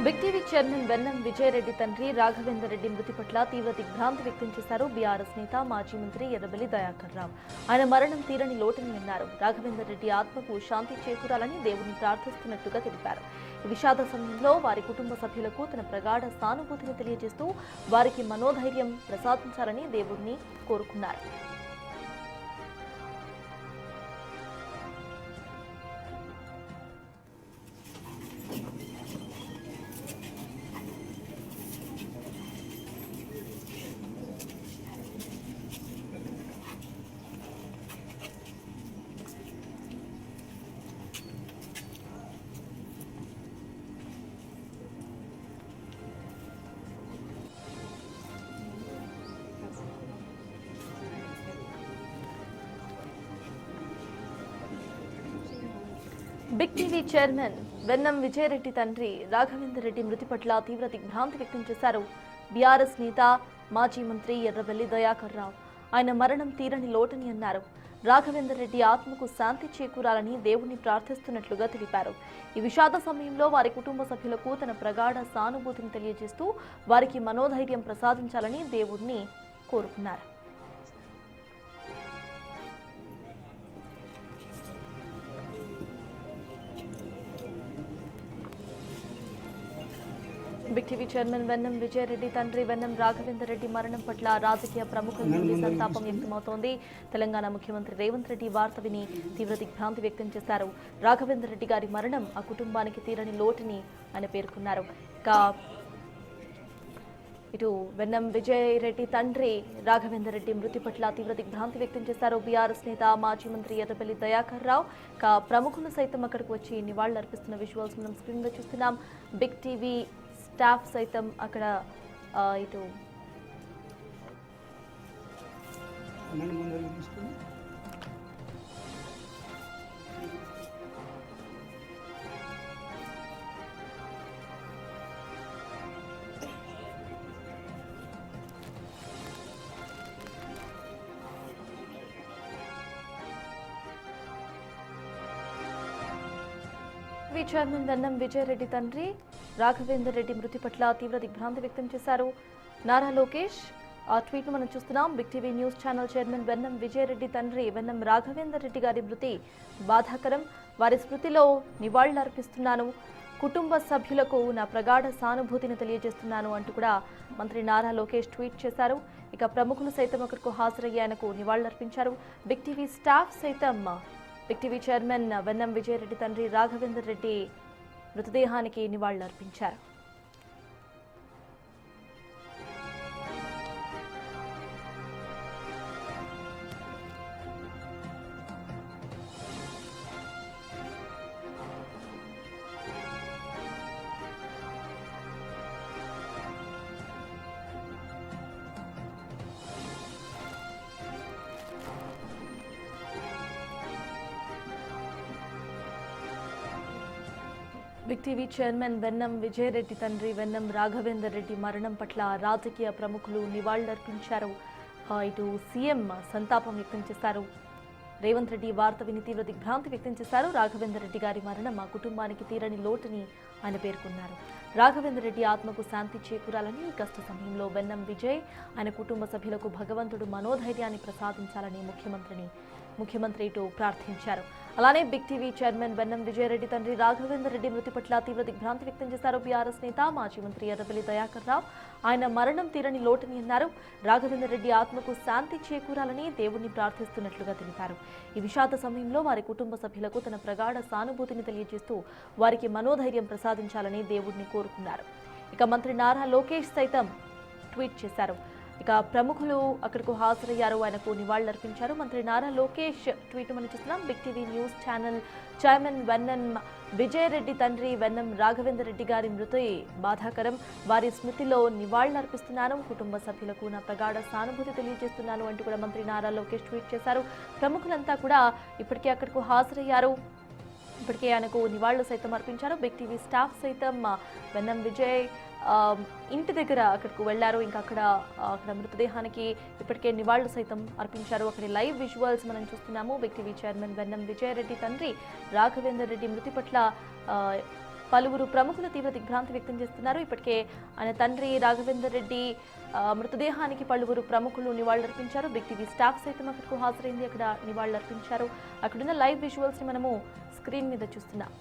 Big TV chairman Vennam Vijayareddy తండ్రి రాఘవేందర్ రెడ్డి మృతి పట్ల తీవ్ర దిగ్భ్రాంతి వ్యక్తం చేశారు బీఆర్ఎస్ నేత మాజీ మంత్రి ఎర్రబెల్లి దయాకర్ రావు. ఆయన మరణం తీరని లోటని అన్నారు. రాఘవేందర్ రెడ్డి ఆత్మకు శాంతి చేకూరాలని దేవుని ప్రార్థిస్తున్నట్టుగా తెలిపారు. ఈ విషాద సమయంలో వారి కుటుంబ సభ్యులకు తన ప్రగాఢ సానుభూతిని తెలియజేస్తూ వారికి మనోధైర్యం ప్రసాదించాలని దేవుణ్ణి కోరుకున్నారు. Big TV chairman Vennam Vijayareddy తండ్రి రాఘవేందర్ రెడ్డి మృతి పట్ల తీవ్ర దిగ్భ్రాంతి వ్యక్తం చేశారు బీఆర్ఎస్ నేత మాజీ మంత్రి ఎర్రబెల్లి దయాకర్ రావు. ఆయన మరణం తీరని లోటని అన్నారు. రాఘవేందర్ రెడ్డి ఆత్మకు శాంతి చేకూరాలని దేవుణ్ణి ప్రార్థిస్తున్నట్లుగా తెలిపారు. ఈ విషాద సమయంలో వారి కుటుంబ సభ్యులకు తన ప్రగాఢ సానుభూతిని తెలియజేస్తూ వారికి మనోధైర్యం ప్రసాదించాలని దేవుణ్ణి కోరుకున్నారు. Big TV chairman Vennam Vijayareddy తండ్రి వెన్నం రాఘవేందర్ రెడ్డి మరణం పట్ల రాజకీయ ప్రముఖుల నుండి సంతాపం వ్యక్తమవుతోంది. తెలంగాణ ముఖ్యమంత్రి రేవంత్ రెడ్డి వార్త విని తీవ్ర దిగ్భ్రాంతి వ్యక్తం చేశారు. రాఘవేందర్ రెడ్డి గారి మరణం ఆ కుటుంబానికి తీరని లోటుని ఆయన పేర్కొన్నారు. ఇటు వెన్నం విజయరెడ్డి తండ్రి రాఘవేందర్ రెడ్డి మృతి పట్ల తీవ్ర దిగ్భ్రాంతి వ్యక్తం చేశారు బీఆర్ఎస్ నేత మాజీ మంత్రి ఎర్రబెల్లి దయాకర్ రావు. ప్రముఖులు సైతం అక్కడికి వచ్చి నివాళులు అర్పిస్తున్న విజువల్స్ మనం స్క్రీన్ లో చూస్తున్నాం. బిగ్ టీవీ స్టాఫ్ సైతం అక్కడ ఇటు చైర్మన్ వెన్నం విజయరెడ్డి తండ్రి రాఘవేందర్ రెడ్డి మృతి పట్ల తీవ్ర దిగ్భ్రాంతి వ్యక్తం చేశారు నారా లోకేష్. ఆ ట్వీట్ మనం చూస్తున్నాం. Big TV news channel chairman Vennam Vijayareddy తండ్రి వెన్నం రాఘవేందర్ రెడ్డి గారి మృతి బాధాకరం. వారి స్మృతిలో నివాళులు అర్పిస్తున్నాను. కుటుంబ సభ్యులకు నా ప్రగాఢ సానుభూతిని తెలియజేస్తున్నాను అంటూ కూడా మంత్రి నారా లోకేష్ ట్వీట్ చేశారు. ప్రముఖులు సైతం అక్కడకు హాజరయ్యి ఆయనకు నివాళులర్పించారు. బిగ్ టీవీ స్టాఫ్ సైతం big TV chairman Vennam Vijayareddy తండ్రి రాఘవేందర్ రెడ్డి మృతదేహానికి నివాళులర్పించారు. Big TV chairman Vennam Vijayareddy తండ్రి వెన్నం రాఘవేందర్ రెడ్డి మరణం పట్ల రాజకీయ ప్రముఖులు నివాళులర్పించారు. ఇటు సీఎం సంతాపం వ్యక్తం చేశారు. రేవంత్ రెడ్డి వార్త విని తీవ్ర దిగ్భ్రాంతి వ్యక్తం చేశారు. రాఘవేందర్ రెడ్డి గారి మరణం ఆ కుటుంబానికి తీరని లోటుని ఆయన పేర్కొన్నారు. రాఘవేందర్ రెడ్డి ఆత్మకు శాంతి చేకూరాలని ఈ కష్ట సమయంలో వెన్నం విజయ్ ఆయన కుటుంబ సభ్యులకు భగవంతుడు మనోధైర్యాన్ని ప్రసాదించాలని ముఖ్యమంత్రి ఇటు ప్రార్థించారు. అలానే big TV chairman Vennam Vijayareddy తండ్రి రాఘవేందర్ రెడ్డి మృతి పట్ల తీవ్ర దిగ్భ్రాంతి వ్యక్తం చేశారు బీఆర్ఎస్ నేత మాజీ మంత్రి ఎర్రబెల్లి దయాకర్ రావు. ఆయన మరణం తీరని లోటని అన్నారు. రాఘవేందర్ రెడ్డి ఆత్మకు శాంతి చేకూరాలని దేవుణ్ణి ప్రార్థిస్తున్నట్లుగా తెలిపారు. ఈ విషాద సమయంలో వారి కుటుంబ సభ్యులకు తన ప్రగాఢ సానుభూతిని తెలియజేస్తూ వారికి మనోధైర్యం ప్రసాదించాలని దేవుణ్ణి కోరుకున్నారు. మంత్రి నారా లోకేష్ సైతం ట్వీట్ చేశారు. ప్రముఖులు అక్కడకు హాజరయ్యారు, ఆయనకు నివాళులర్పించారు. మంత్రి నారా లోకేష్ ట్వీట్ మనం చూస్తున్నాం. Big TV news channel chairman Vennam Vijayareddy తండ్రి వెన్నం రాఘవేందర్ రెడ్డి గారి మృతి బాధాకరం. వారి స్మృతిలో నివాళులర్పిస్తున్నాను. కుటుంబ సభ్యులకు నా ప్రగాఢ సానుభూతి తెలియజేస్తున్నాను అంటూ కూడా మంత్రి నారా లోకేష్ ట్వీట్ చేశారు. ప్రముఖులంతా కూడా ఇప్పటికే అక్కడకు హాజరయ్యారు. ఇప్పటికే ఆయనకు నివాళులు సైతం అర్పించారు. బిగ్ టీవీ స్టాఫ్ సైతం వెన్నం విజయ్ ఇంటి దగ్గర అక్కడికి వెళ్లారు. అక్కడ మృతదేహానికి ఇప్పటికే నివాళులు సైతం అర్పించారు. అక్కడి లైవ్ విజువల్స్ మనం చూస్తున్నాము. Big TV chairman Vennam Vijayareddy తండ్రి రాఘవేందర్ రెడ్డి మృతి పట్ల పలువురు ప్రముఖులు తీవ్ర దిగ్భ్రాంతి వ్యక్తం చేస్తున్నారు. ఇప్పటికే ఆయన తండ్రి రాఘవేందర్ రెడ్డి మృతదేహానికి పలువురు ప్రముఖులు నివాళులర్పించారు. బిగ్ టీవీ స్టాఫ్ సైతం అక్కడకు హాజరైంది, అక్కడ నివాళులర్పించారు. అక్కడున్న లైవ్ విజువల్స్ ని మనము స్క్రీన్ మీద చూస్తున్నాం.